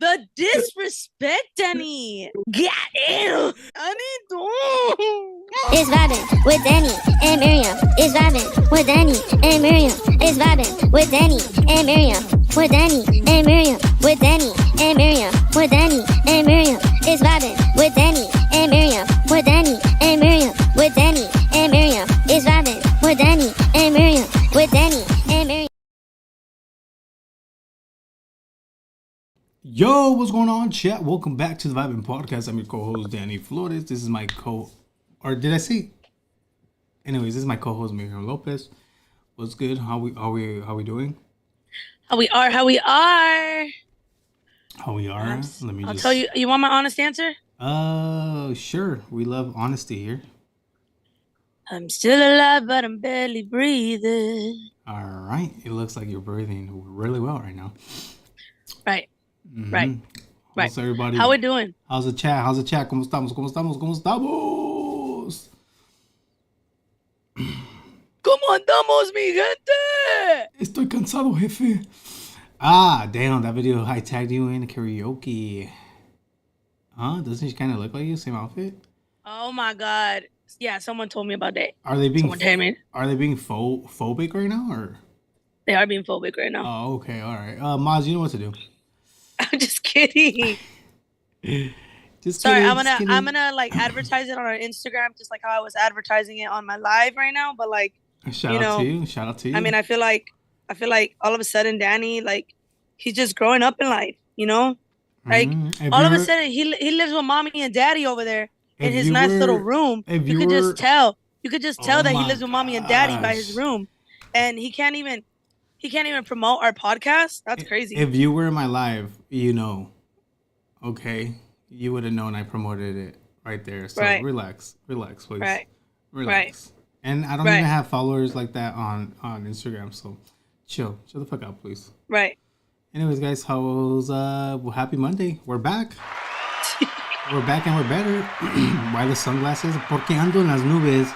The disrespect, Danny. Get in. Danny, don't. It's vibing with Danny and Miriam. It's vibing with Danny and Miriam. It's vibing with Danny and Miriam. With Danny and Miriam. With Danny and Miriam. With Danny and Miriam. It's vibing with Danny and Miriam. With Danny and Miriam. With Danny and Miriam. It's vibing with Danny and Miriam. With Danny and Miriam. Yo, what's going on, chat? Welcome back to the Vibin' Podcast. I'm your co-host, Danny Flores. This is my or did I say? Anyways, this is my co-host, Miriam Lopez. What's good? How we doing? How we are. Let me I'll tell you. You want my honest answer? Sure. We love honesty here. I'm still alive, but I'm barely breathing. All right. It looks like you're breathing really well right now. Right. Mm-hmm. Right. How's everybody? How we doing? How's the chat? ¿Cómo estamos? ¿Cómo andamos, mi gente? Estoy cansado, jefe. Ah, damn, that video I tagged you in karaoke. Huh? Doesn't she kind of look like you? Same outfit? Oh my God. Yeah, someone told me about that. Are they being phobic phobic right now, or? They are being phobic right now. Oh, okay, all right. Maz, you know what to do. I'm just kidding. Sorry, I'm gonna like advertise it on our Instagram, just like how I was advertising it on my live right now. But like, shout out to you. I mean, I feel like all of a sudden, Danny, like, he's just growing up in life, you know. Like all of a sudden, he lives with mommy and daddy over there in his nice little room. You could just tell that he lives with mommy and daddy by his room, and he can't even promote our podcast. That's crazy. If you were in my live, you know, okay, you would have known I promoted it right there. So relax, please. Relax. Right. And I don't even have followers like that on Instagram. So chill the fuck out, please. Right. Anyways, guys, how's happy Monday? We're back. We're back and we're better. Why the sunglasses? Porque ando en las nubes.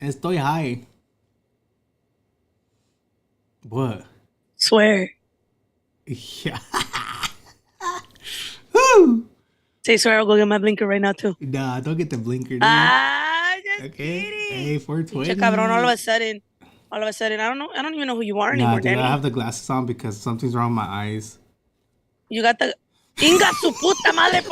Estoy high. What? Swear. Yeah. Woo! Say swear, I'll go get my blinker right now too. Nah, don't get the blinker, dude. Just kidding. Hey, 420. Pinche cabrón, all of a sudden, I don't even know who you are anymore, dude, Danny. I have the glasses on because something's wrong with my eyes. You got the... Inga su puta madre,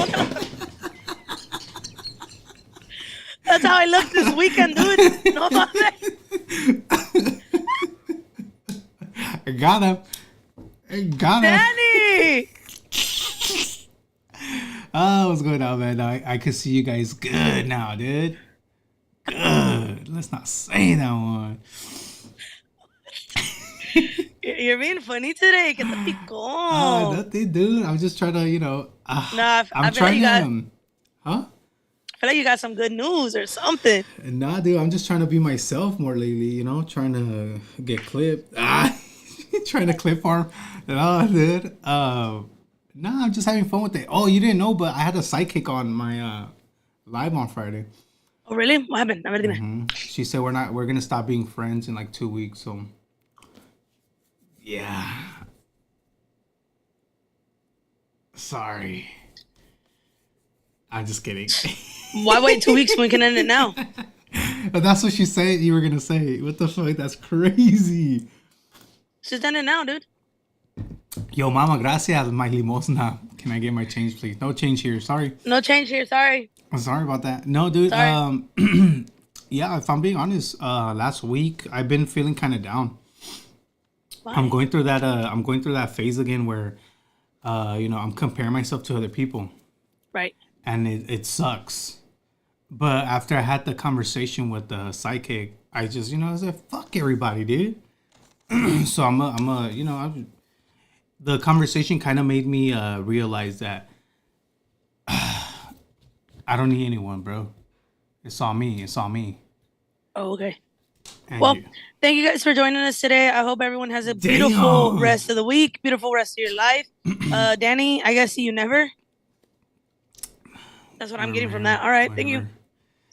That's how I looked this weekend, dude. No mames. I got him. Danny! Oh, what's going on, man? I can see you guys good now, dude. Good. Let's not say that one. You're being funny today. Que te picó. Nothing, dude. I'm just trying to, you know. I'm trying to. Huh? I feel like you got some good news or something. Nah, dude. I'm just trying to be myself more lately, you know? Trying to get clipped. Trying to clip farm. Oh, dude. Nah, I'm just having fun with it. Oh, you didn't know, but I had a sidekick on my live on Friday. Oh, really? What happened? A ver, dime. She said we're gonna stop being friends in like 2 weeks. So, yeah. Sorry. I'm just kidding. Why wait 2 weeks when we can end it now? But that's what she said you were gonna say. What the fuck? That's crazy. Just end it now, dude. Yo, mama, gracias, my limosna. Can I get my change, please? No change here. Sorry. No change here. Sorry. I'm sorry about that. No, dude. Sorry. Yeah, if I'm being honest, last week I've been feeling kind of down. Why? I'm going through that phase again where, you know, I'm comparing myself to other people. Right. And it sucks. But after I had the conversation with the psychic, I just, you know, I said, fuck everybody, dude. So the conversation kind of made me realize that I don't need anyone, bro. It's all me. Oh, okay. And well, thank you guys for joining us today. I hope everyone has a beautiful rest of the week, beautiful rest of your life. Danny, I guess see you never. That's what I'm getting from that. All right, thank you.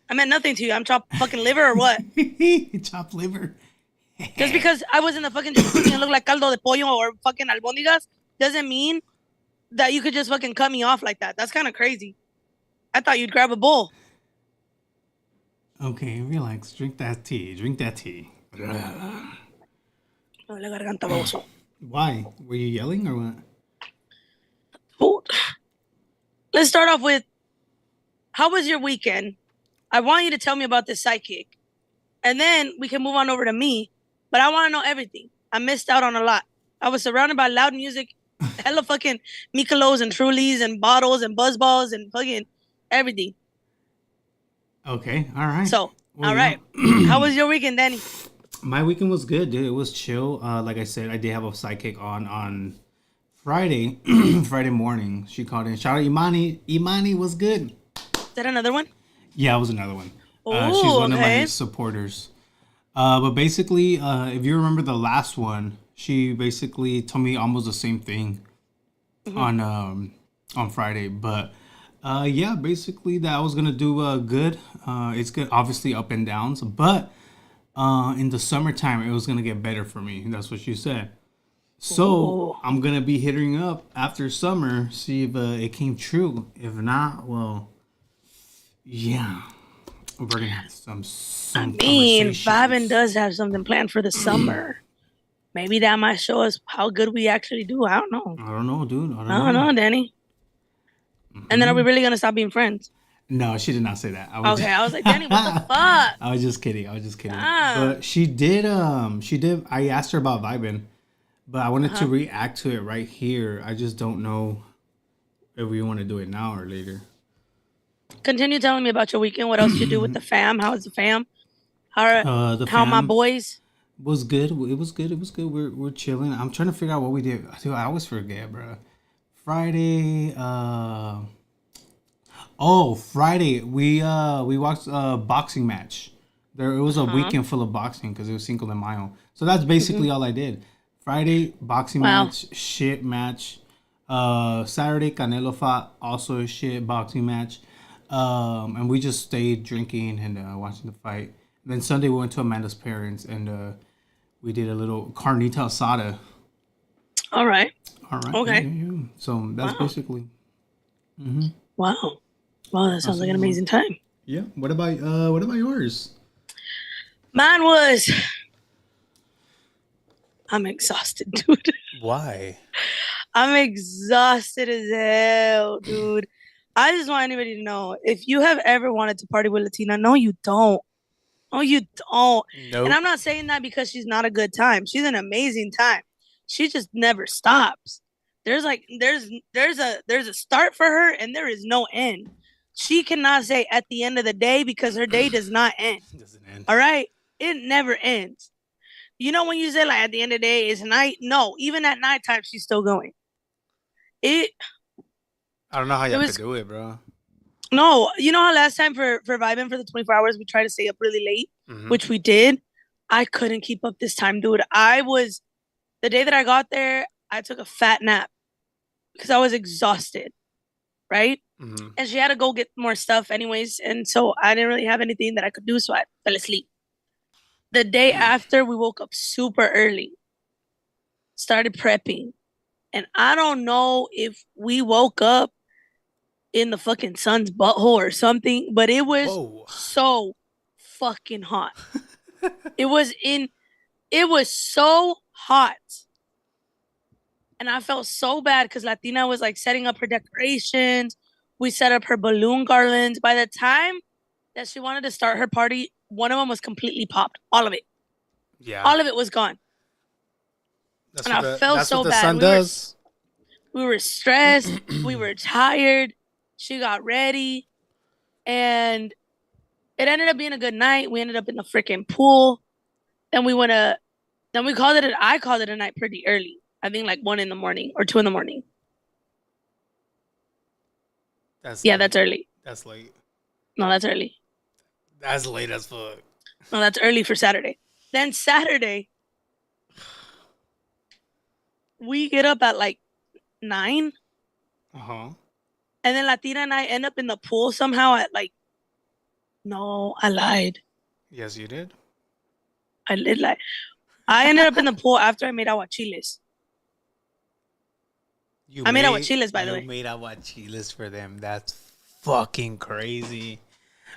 I meant nothing to you. I'm chopped fucking liver or what? Chopped liver. Just because I was in the fucking jacuzzi and looked like caldo de pollo or fucking albóndigas, doesn't mean that you could just fucking cut me off like that. That's kind of crazy. I thought you'd grab a bowl. Okay, relax. Drink that tea. Drink that tea. Why? Were you yelling or what? Let's start off with, how was your weekend? I want you to tell me about this sidekick. And then we can move on over to me. But I want to know everything. I missed out on a lot. I was surrounded by loud music, hella fucking Michelob's and Trulies and bottles and buzzballs and fucking everything. Okay, all right. So, all right. How was your weekend, Danny? My weekend was good, dude. It was chill. Like I said, I did have a sidekick on Friday, Friday morning. She called in. Shout out Imani. Imani was good. Is that another one? Yeah, it was another one. Ooh, she's one of my supporters. But basically, if you remember the last one, she basically told me almost the same thing on Friday. But yeah, basically that I was gonna do good. It's good, obviously up and downs, but in the summertime it was gonna get better for me. That's what she said. So I'm gonna be hitting up after summer, see if it came true. If not, well, yeah, we're gonna have some I mean, Vibin does have something planned for the summer. Maybe that might show us how good we actually do. I don't know. I don't know, dude. I don't know, Danny. And then are we really gonna stop being friends? No, she did not say that. I was like, Danny, what the fuck? I was just kidding. But she did. I asked her about Vibin, but I wanted to react to it right here. I just don't know if we want to do it now or later. Continue telling me about your weekend. What else you do with the fam? How is the fam? How my boys? Was good. It was good. We're chilling. I'm trying to figure out what we did. Dude, I always forget, bro. Friday. Friday we watched a boxing match. It was a weekend full of boxing because it was Cinco de Mayo. So that's basically all I did. Friday boxing match, shit match. Saturday Canelo fought, also a shit boxing match. And we just stayed drinking and watching the fight. And then Sunday we went to Amanda's parents and we did a little carnita asada. All right. Okay. Yeah. So that's basically. Mm-hmm. Wow, that sounds like an amazing time. Yeah. What about yours? Mine was. I'm exhausted, dude. Why? I'm exhausted as hell, dude. I just want anybody to know, if you have ever wanted to party with Latina, no, you don't. No, you don't. Nope. And I'm not saying that because she's not a good time. She's an amazing time. She just never stops. There's a start for her and there is no end. She cannot say at the end of the day because her day does not end. It doesn't end. All right? It never ends. You know when you say like at the end of the day it's night? No, even at nighttime she's still going. I don't know how you have to do it, bro. No, you know how last time for Vibin for the 24 hours we tried to stay up really late, which we did. I couldn't keep up this time, dude. The day that I got there, I took a fat nap because I was exhausted, right? And she had to go get more stuff anyways, and so I didn't really have anything that I could do, so I fell asleep. The day after, we woke up super early, started prepping, and I don't know if we woke up in the fucking sun's butthole or something, but it was so fucking hot. It was so hot. And I felt so bad because Latina was like setting up her decorations. We set up her balloon garlands. By the time that she wanted to start her party, one of them was completely popped. All of it. Yeah. All of it was gone. I felt so bad. That's what the sun does. We were stressed. We were tired. She got ready, and it ended up being a good night. We ended up in the freaking pool. Then we called it. I called it a night pretty early. I think like 1 a.m. or 2 a.m. That's early. That's late. No, that's early. That's late as fuck. No, that's early for Saturday. Then Saturday, we get up at like 9. And then Latina and I end up in the pool somehow at like, no, I lied. Yes, you did. I did lie. I ended up in the pool after I made aguachiles. I made aguachiles, by the way. You made aguachiles for them. That's fucking crazy.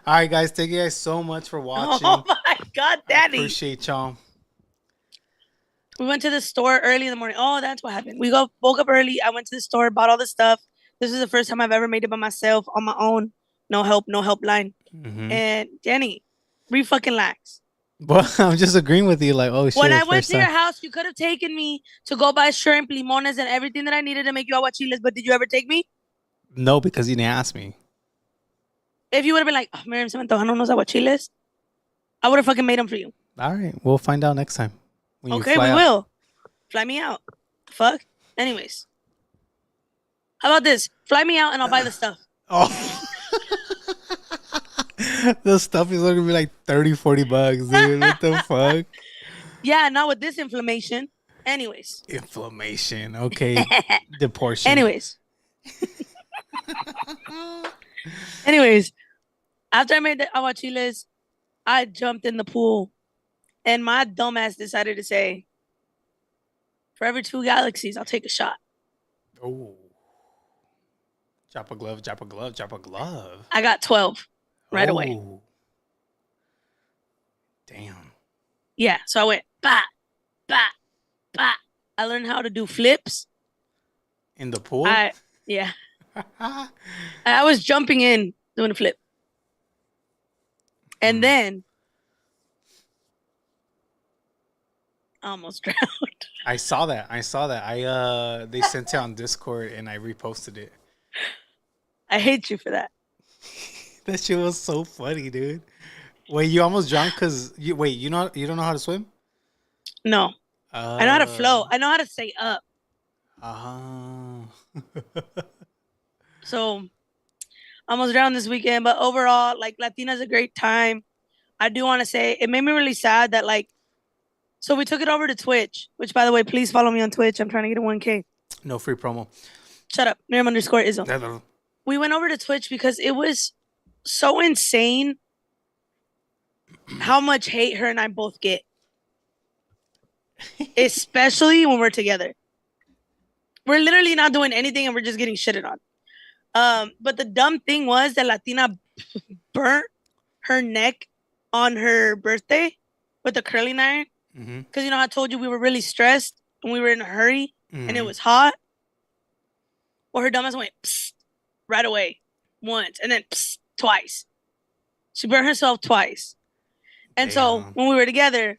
All right, guys. Thank you guys so much for watching. Oh, my God, Daddy. I appreciate y'all. We went to the store early in the morning. Oh, that's what happened. We woke up early. I went to the store, bought all the stuff. This is the first time I've ever made it by myself on my own. No help, no help line. Mm-hmm. And Danny, fucking lax. Well, I'm just agreeing with you. Like, oh shit. When I went to your house, you could have taken me to go buy shrimp, limones, and everything that I needed to make you aguachiles. But did you ever take me? No, because you didn't ask me. If you would have been like, oh, Miriam, se me antojan unos aguachiles, I would have fucking made them for you. All right, we'll find out next time. Okay, we will. Fly me out. Fuck. Anyways. How about this? Fly me out and I'll buy the stuff. Oh. The stuff is going to be like $30-$40, dude. What the fuck? Yeah, not with this inflammation. Anyways. Inflammation. Okay. The portion. Anyways. Anyways. After I made the aguachiles, I jumped in the pool. And my dumbass decided to say, for every 2 galaxies, I'll take a shot. Oh. Drop a glove, drop a glove, drop a glove. I got 12 right away. Damn. Yeah, so I went, bah, bah, bah. I learned how to do flips. In the pool? Yeah. I was jumping in, doing a flip. And then I almost drowned. I saw that. They sent it on Discord and I reposted it. I hate you for that. That shit was so funny, dude. Wait, you almost drowned because you don't know how to swim? No. I know how to float. I know how to stay up. So almost drowned this weekend, but overall, like, Latina's a great time. I do want to say it made me really sad that, like, so we took it over to Twitch, which, by the way, please follow me on Twitch. I'm trying to get a 1K. No free promo. Shut up. Miriam_Izzo. We went over to Twitch because it was so insane how much hate her and I both get. Especially when we're together. We're literally not doing anything and we're just getting shitted on. But the dumb thing was that Latina burnt her neck on her birthday with a curling iron. Because, I told you we were really stressed and we were in a hurry and it was hot. Well, her dumbass went psst right away once and then psst twice. She burned herself twice. And so when we were together,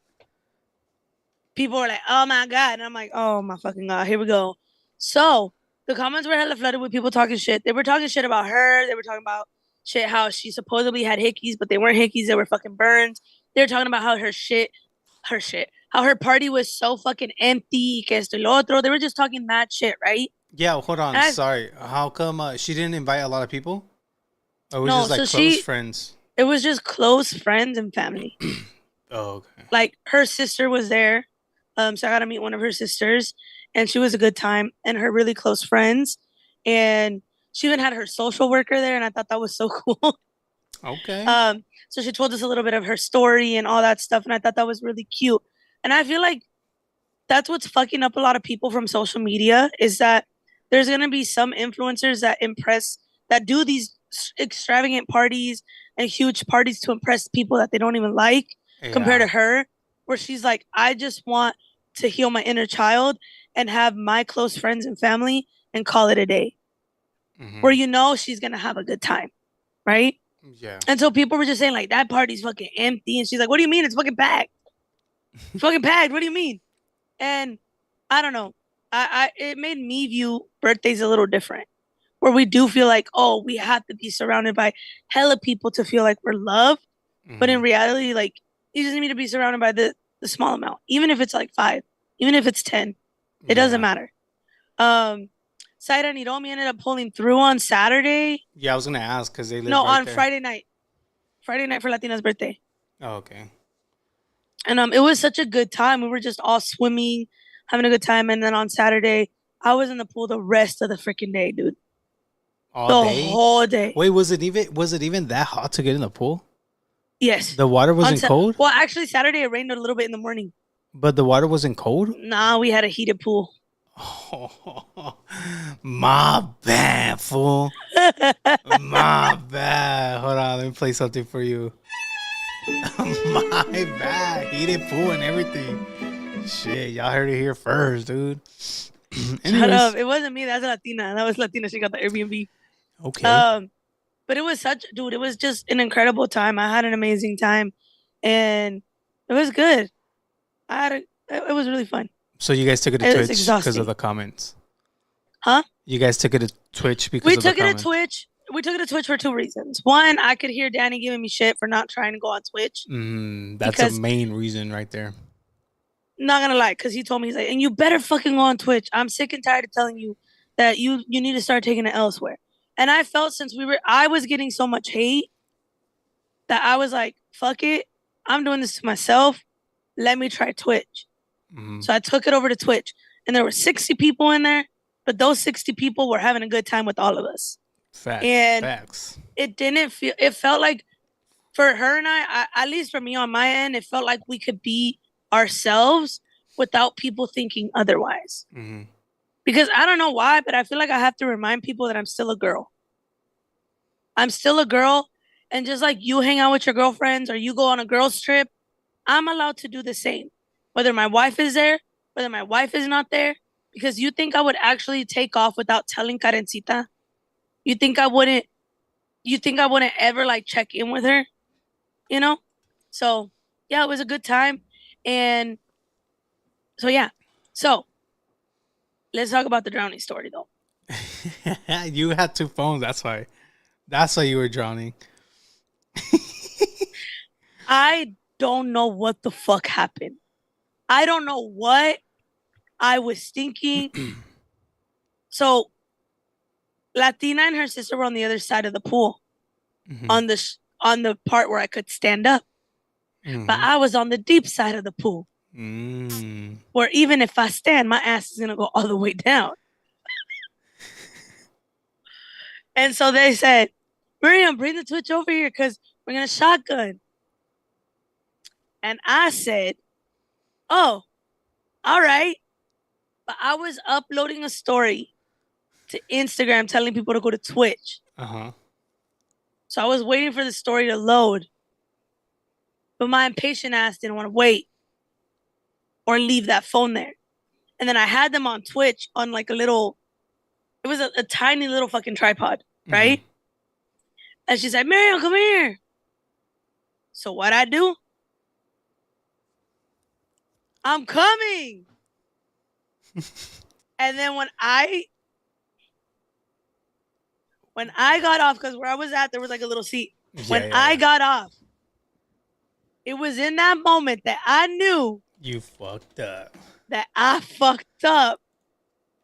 people were like, oh my God. And I'm like, oh my fucking God, here we go. So the comments were hella flooded with people talking shit. They were talking shit about her. They were talking about shit, how she supposedly had hickeys, but they weren't hickeys. They were fucking burns. They were talking about how how her party was so fucking empty, que esto y lo otro. They were just talking mad shit, right? Yeah, hold on. Sorry. How come she didn't invite a lot of people? Or it was just like close friends? It was just close friends and family. Oh, okay. Like, her sister was there. So I got to meet one of her sisters. And she was a good time. And her really close friends. And she even had her social worker there. And I thought that was so cool. Okay. So she told us a little bit of her story and all that stuff. And I thought that was really cute. And I feel like that's what's fucking up a lot of people from social media, is that there's going to be some influencers that do these extravagant parties and huge parties to impress people that they don't even like, compared to her, where she's like, I just want to heal my inner child and have my close friends and family and call it a day. Where she's going to have a good time, right? Yeah. And so people were just saying, like, that party's fucking empty. And she's like, what do you mean? It's fucking packed. It's fucking packed. What do you mean? And I don't know. It made me view birthdays a little different, where we do feel like, oh, we have to be surrounded by hella people to feel like we're loved. But in reality, like, you just need to be surrounded by the small amount, even if it's like 5, even if it's 10, it doesn't matter. Saira and Hiromi ended up pulling through on Saturday. Yeah, I was gonna ask because they live on there. Friday night for Latina's birthday. Oh, okay. And it was such a good time. We were just all swimming, having a good time. And then on Saturday, I was in the pool the rest of the freaking day, dude. The whole day. Wait, was it even that hot to get in the pool? Yes. The water wasn't cold? Well, actually, Saturday it rained a little bit in the morning. But the water wasn't cold? Nah, we had a heated pool. Oh, my bad, fool. My bad. Hold on, let me play something for you. My bad. He did poo and everything. Shit, y'all heard it here first, dude. Shut up. It wasn't me. That's Latina. That was Latina. She got the Airbnb. Okay. But it was it was just an incredible time. I had an amazing time and it was good. It was really fun. So you guys took it to Twitch because of the comments? Huh? You guys took it to Twitch because of the comments? We took it to Twitch for 2 reasons. One, I could hear Danny giving me shit for not trying to go on Twitch. That's a main reason right there. Not gonna lie, because he told me, he's like, and you better fucking go on Twitch. I'm sick and tired of telling you that you need to start taking it elsewhere. And I felt I was getting so much hate that I was like, fuck it. I'm doing this to myself. Let me try Twitch. So I took it over to Twitch. And there were 60 people in there, but those 60 people were having a good time with all of us. Facts. It felt like for her and I, at least for me on my end, it felt like we could be ourselves without people thinking otherwise. Because I don't know why, but I feel like I have to remind people that I'm still a girl. I'm still a girl. And just like you hang out with your girlfriends or you go on a girls trip, I'm allowed to do the same. Whether my wife is there, whether my wife is not there. Because you think I would actually take off without telling Karencita? You think I wouldn't ever like check in with her? You know? So yeah, it was a good time. And so yeah. So let's talk about the drowning story though. You had 2 phones, that's why. That's why you were drowning. I don't know what the fuck happened. I don't know what I was thinking. So Latina and her sister were on the other side of the pool, on the part where I could stand up. But I was on the deep side of the pool, where even if I stand, my ass is gonna go all the way down. And so they said, Miriam, bring the Twitch over here because we're gonna shotgun. And I said, oh, all right. But I was uploading a story to Instagram telling people to go to Twitch. So I was waiting for the story to load. But my impatient ass didn't want to wait or leave that phone there. And then I had them on Twitch on like it was a tiny little fucking tripod, right? And she's like, Miriam, come here. So what I do? I'm coming. And then when I got off, because where I was at, there was like a little seat. I got off, it was in that moment that I knew you fucked up. That I fucked up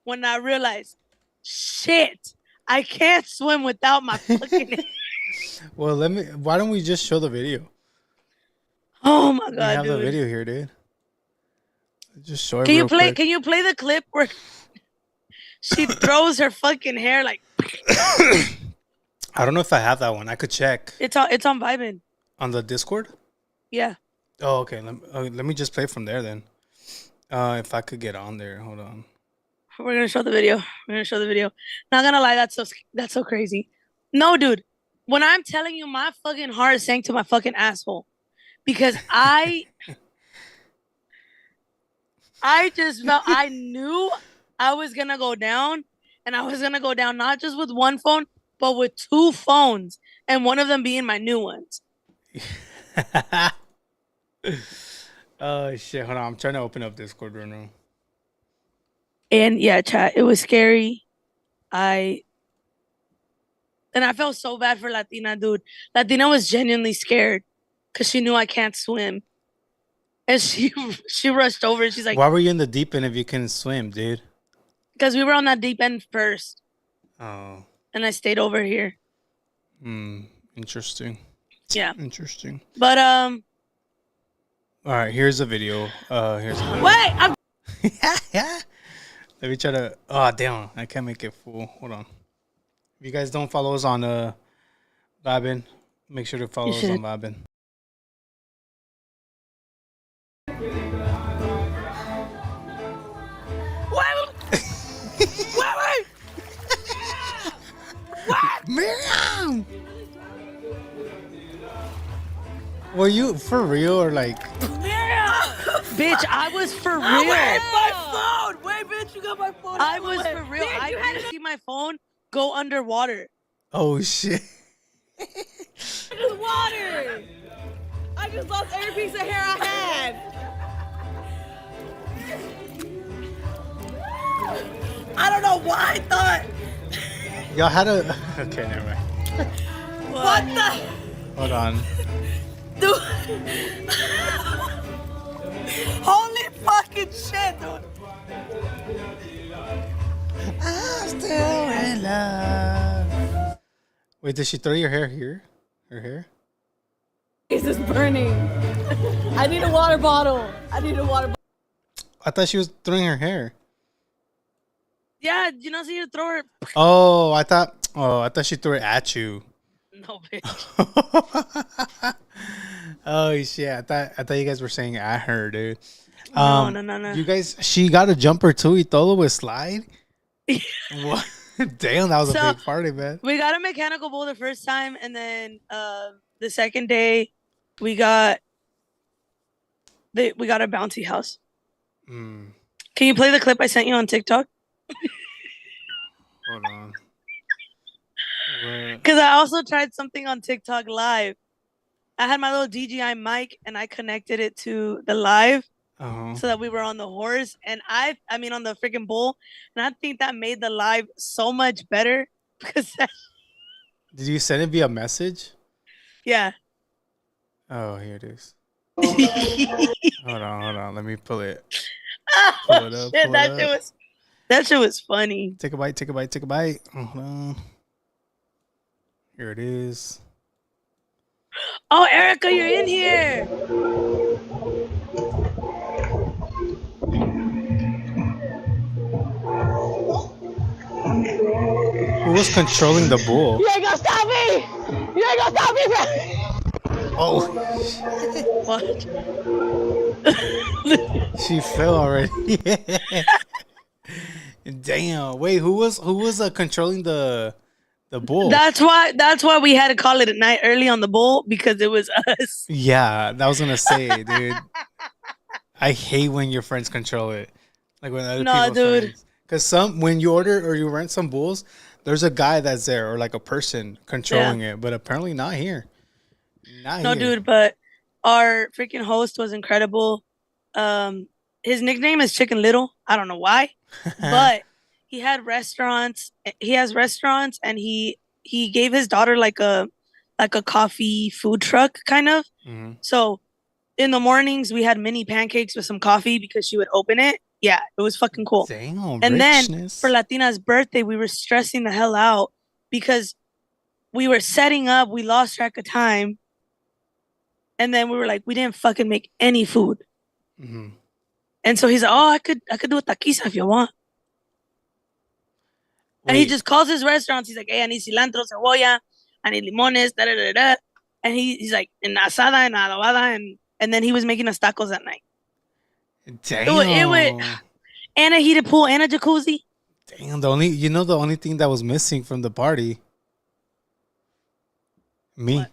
when I realized, shit, I can't swim without my fucking. Well, why don't we just show the video? Oh my god, we have the video here, dude. Just show it. Can you play the clip where she throws her fucking hair like? I don't know if I have that one. I could check. It's on Vibin. On the Discord? Yeah. Oh, okay. Let me just play from there then. If I could get on there, hold on. We're gonna show the video. Not gonna lie, that's so crazy. No, dude. When I'm telling you, my fucking heart sank to my fucking asshole because I just felt, I knew I was gonna go down, and I was gonna go down not just with one phone, but with 2 phones, and one of them being my new ones. Oh shit! Hold on, I'm trying to open up Discord right now. And yeah, chat, it was scary. I felt so bad for Latina, dude. Latina was genuinely scared because she knew I can't swim. And she rushed over and she's like, why were you in the deep end if you couldn't swim, dude? Because we were on that deep end first. Oh. And I stayed over here. Interesting. Yeah. Interesting. But all right, here's a video. Wait, I'm let me try to. Oh damn, I can't make it full. Hold on. If you guys don't follow us on Vibin, make sure to follow us on Vibin. Were you for real or like? Bitch, I was for real. Where's my phone? Wait, bitch, you got my phone. I was for real. Bitch, I didn't see my phone go underwater. Oh shit. the water. I just lost every piece of hair I had. I don't know why I thought. Y'all had a. Okay, never mind. What the? Hold on. Dude. Holy fucking shit, dude. I'm still in love. Wait, did she throw your hair here? Her hair? This is burning. I need a water bottle. I thought she was throwing her hair. Yeah, so you throw her. Oh, I thought she threw it at you. No, bitch. Oh shit! I thought you guys were saying at her, dude. No. You guys, she got a jumper too. Y todo with slide. What? Damn, that was a big party, man. We got a mechanical bull the first time, and then the second day, we got a bouncy house. Can you play the clip I sent you on TikTok? Hold on. Because I also tried something on TikTok live. I had my little DJI mic and I connected it to the live so that we were on the horse and I mean on the freaking bull, and I think that made the live so much better because Did you send it via message? Yeah. Oh, here it is. Hold on. Let me pull it. Pull it up. Shit, that shit was funny. Take a bite. Hold on. Here it is. Oh, Erica, you're in here. Who was controlling the bull? You ain't gonna stop me! You ain't gonna stop me, bro! Oh. What? She fell already. Damn. Wait, who was controlling the bull? That's why we had to call it at night early on the bull, because it was us. Yeah, that was gonna say, dude. I hate when your friends control it. Like when other people's friends. Because when you order or you rent some bulls, there's a guy that's there or like a person controlling it, but apparently not here. No, dude, but our freaking host was incredible. His nickname is Chicken Little. I don't know why, but he had restaurants. He has restaurants, and he gave his daughter like a coffee food truck kind of. Mm-hmm. So in the mornings we had mini pancakes with some coffee because she would open it. Yeah, it was fucking cool. Damn, and richness. Then for Latina's birthday, we were stressing the hell out because we were setting up. We lost track of time. And then we were like, we didn't fucking make any food. Mm-hmm. And so he's like, oh, I could do a taquiza if you want. Wait. And he just calls his restaurants. He's like, hey, I need cilantro, cebolla, I need limones, da da da da. And he's like, en asada, en adobada, and then he was making us tacos at night. Damn. It was and a heated pool and a jacuzzi. Damn, the only thing that was missing from the party. Me. What?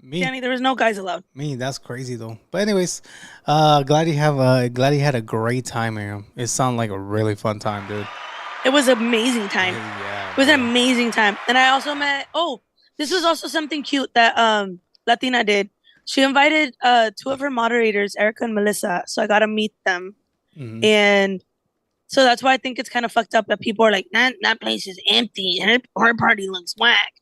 Me. Danny, there was no guys allowed. Me, that's crazy though. But anyways, glad you had a great time, Miriam. It sounded like a really fun time, dude. It was an amazing time. Yeah, it was an amazing time. And I also met this was also something cute that Latina did. She invited 2 of her moderators, Erica and Melissa. So I got to meet them. Mm-hmm. And so that's why I think it's kind of fucked up that people are like, that place is empty and her party looks whack.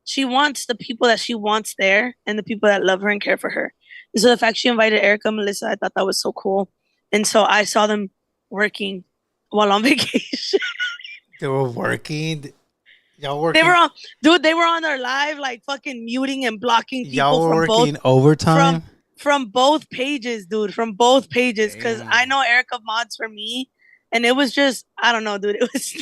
She wants the people that she wants there and the people that love her and care for her. And so the fact she invited Erica and Melissa, I thought that was so cool. And so I saw them working while on vacation. They were working? Y'all working? They were on their live, like fucking muting and blocking people. Y'all were working overtime? From both pages, dude. From both pages. Because I know Erica mods for me. And it was just, I don't know, dude. It was...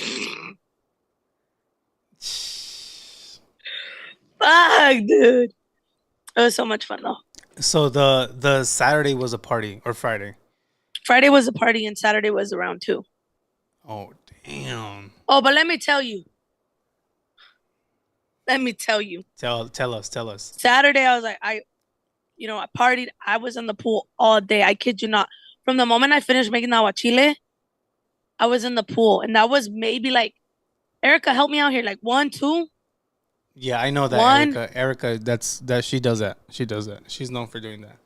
Fuck, dude. It was so much fun, though. So the Saturday was a party, or Friday? Friday was a party, and Saturday was around 2. Oh, damn. Oh, but let me tell you. Tell us. Tell us. Saturday, I was like, I partied. I was in the pool all day. I kid you not. From the moment I finished making the aguachile, I was in the pool. And that was maybe like, Erica, help me out here. Like 1, 2. Yeah, I know that One. Erica, that she does that. She does that. She's known for doing that.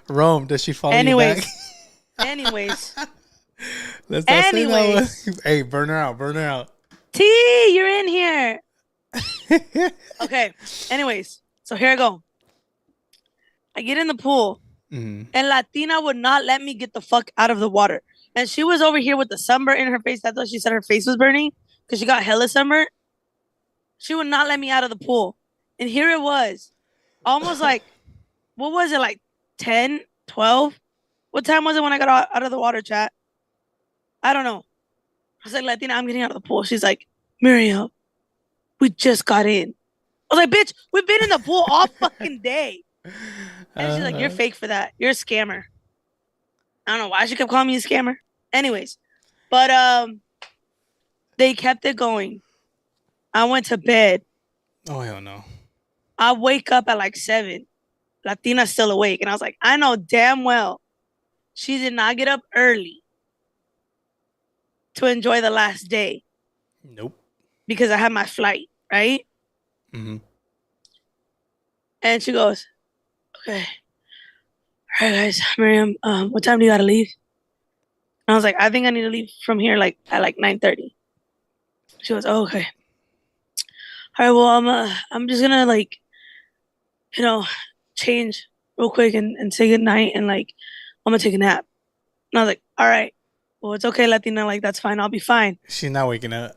Rome, does she follow you back? Anyways. Let's not say that. Hey, burn her out. T, you're in here. Okay. Anyways, so here I go. I get in the pool, and Latina would not let me get the fuck out of the water. And she was over here with the sunburn in her face. That's why she said her face was burning, because she got hella sunburn. She would not let me out of the pool. And here it was. Almost like, what was it, like 10, 12? What time was it when I got out of the water, chat? I don't know. I was like, Latina, I'm getting out of the pool. She's like, Miriam, we just got in. I was like, bitch, we've been in the pool all fucking day. And she's like, you're fake for that. You're a scammer. I don't know why she kept calling me a scammer. Anyways, but they kept it going. I went to bed. Oh, hell no. I wake up at like 7. Latina's still awake. And I was like, I know damn well she did not get up early to enjoy the last day. Nope. Because I had my flight, right? Mm-hmm. And she goes, okay. All right, guys. Miriam, what time do you gotta leave? And I was like, I think I need to leave from here like at like 9:30. She goes, oh, okay. All right, well, I'm just gonna like, change real quick and say goodnight, and like I'm gonna take a nap. And I was like, all right, well, it's okay, Latina, like that's fine, I'll be fine. She's not waking up.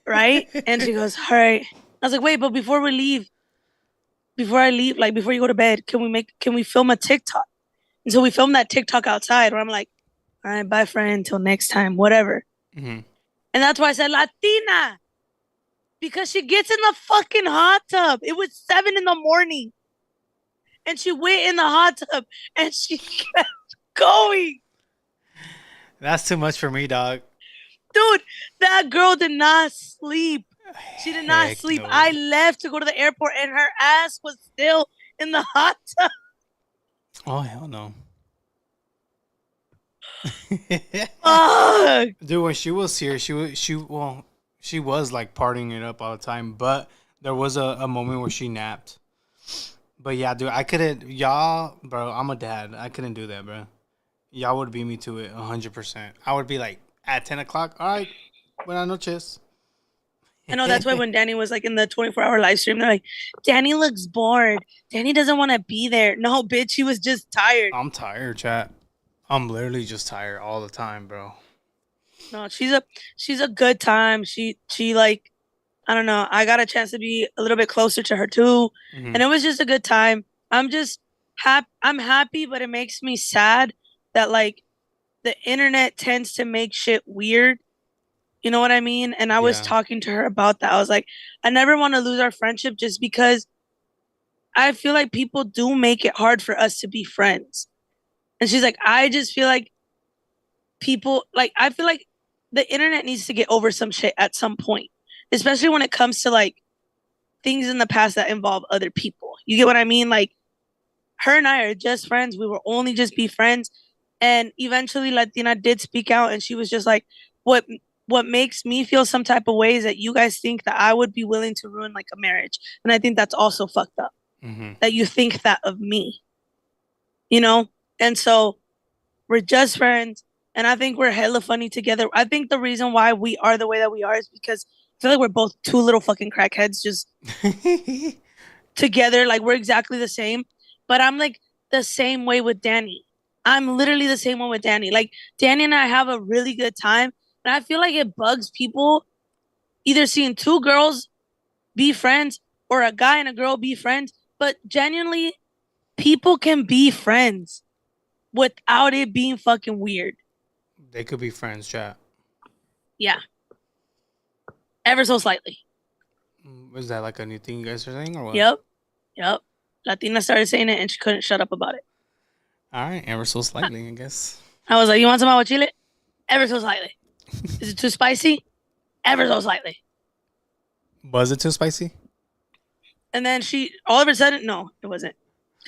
Right? And she goes, all right. I was like, wait, but before I leave, like before you go to bed, can we film a TikTok? And so we filmed that TikTok outside where I'm like, all right, bye friend, until next time, whatever. Mm-hmm. And that's why I said Latina. Because she gets in the fucking hot tub. It was 7 a.m. And she went in the hot tub and she kept going. That's too much for me, dog. Dude, that girl did not sleep. She did not sleep. No. I left to go to the airport and her ass was still in the hot tub. Oh, hell no. Dude, when she was here, she was like partying it up all the time, but there was a moment where she napped. But yeah, dude, I couldn't, y'all, bro, I'm a dad. I couldn't do that, bro. Y'all would beat me to it 100%. I would be like, at 10 o'clock, all right, buenas noches. I know, that's why when Danny was like in the 24-hour live stream, they're like, Danny looks bored. Danny doesn't want to be there. No, bitch, he was just tired. I'm tired, chat. I'm literally just tired all the time, bro. No, she's a good time. She like, I don't know. I got a chance to be a little bit closer to her too. Mm-hmm. And it was just a good time. I'm just I'm happy, but it makes me sad that like the internet tends to make shit weird. You know what I mean? And I was talking to her about that. I was like, I never want to lose our friendship just because I feel like people do make it hard for us to be friends. And she's like, I just feel like people, like, I feel like the internet needs to get over some shit at some point, especially when it comes to like things in the past that involve other people. You get what I mean? Like, her and I are just friends. We will only just be friends. And eventually Latina did speak out and she was just like, what makes me feel some type of way is that you guys think that I would be willing to ruin like a marriage. And I think that's also fucked up. Mm-hmm. That you think that of me. You know? And so we're just friends. And I think we're hella funny together. I think the reason why we are the way that we are is because I feel like we're both two little fucking crackheads just together. Like, we're exactly the same. But I'm like the same way with Danny. I'm literally the same one with Danny. Like, Danny and I have a really good time. And I feel like it bugs people either seeing two girls be friends or a guy and a girl be friends. But genuinely, people can be friends without it being fucking weird. They could be friends, chat. Yeah. Ever so slightly. Is that like a new thing you guys are saying or what? Yep. Latina started saying it and she couldn't shut up about it. All right, ever so slightly, I guess. I was like, you want some aguachile? Ever so slightly. Is it too spicy? Ever so slightly. Was it too spicy? And then she, all of a sudden, no, it wasn't.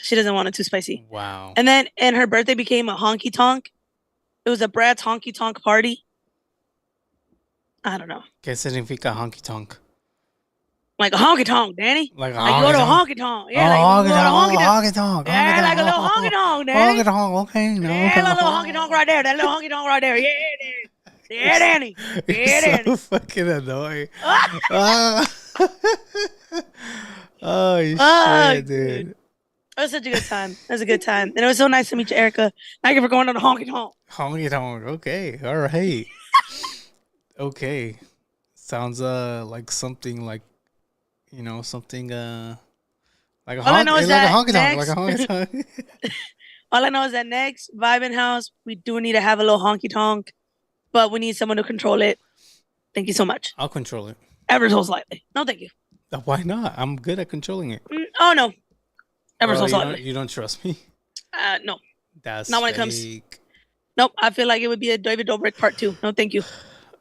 She doesn't want it too spicy. Wow. And her birthday became a honky tonk. It was a Brad's honky tonk party. I don't know. ¿Qué significa honky tonk? Like a honky tonk, Danny. Like a you go to a honky tonk. Yeah, like you go to a honky tonk. Yeah, like a little honky tonk, Danny. Honky tonk, okay. No. Yeah, like a little honky tonk right there. That little honky tonk right there. Yeah, Danny. Yeah, Danny. Yeah, Danny. So fucking annoying. Oh, shit, dude. It was such a good time. It was a good time. And it was so nice to meet you, Erica. Thank you for going on the honky tonk. Honky tonk. Okay. All right. Okay. Sounds like something like, you know, something like a All I know is that honky tonk. next, Like a honky tonk. all I know is that next Vibin' House, we do need to have a little honky tonk, but we need someone to control it. Thank you so much. I'll control it. Ever so slightly. No, thank you. Why not? I'm good at controlling it. Oh, no. Ever so slightly. You don't trust me? No. That's not when it comes. Nope. I feel like it would be a David Dobrik part 2. No, thank you.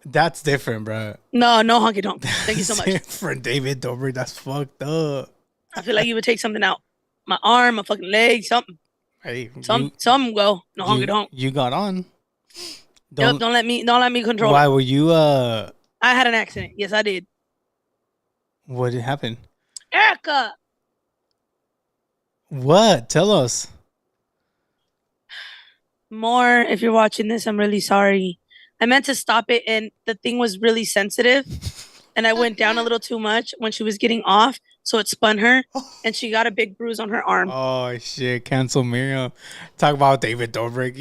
That's different, bro. No honky tonk. Thank you so much. For David Dobrik, that's fucked up. I feel like you would take something out. My arm, my fucking leg, something. Hey, something go. No honky tonk. You got on. Don't let me control. Why it. were you I had an accident. Yes, I did. What did happen? Erica. What? Tell us. More, if you're watching this, I'm really sorry. I meant to stop it, and the thing was really sensitive, and I went down a little too much when she was getting off, so it spun her, and she got a big bruise on her arm. Oh, shit. Cancel Miriam. Talk about David Dobrik.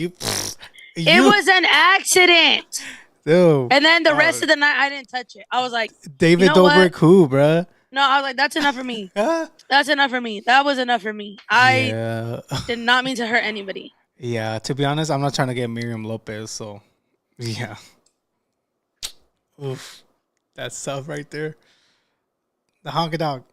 It was an accident. Dude. And then the rest of the night, I didn't touch it. I was like, David Dobrik who, bruh? No, I was like, that's enough for me. That's enough for me. That was enough for me. I did not mean to hurt anybody. Yeah, to be honest, I'm not trying to get Miriam Lopez, so yeah. Oof. That's tough right there. The honky dog.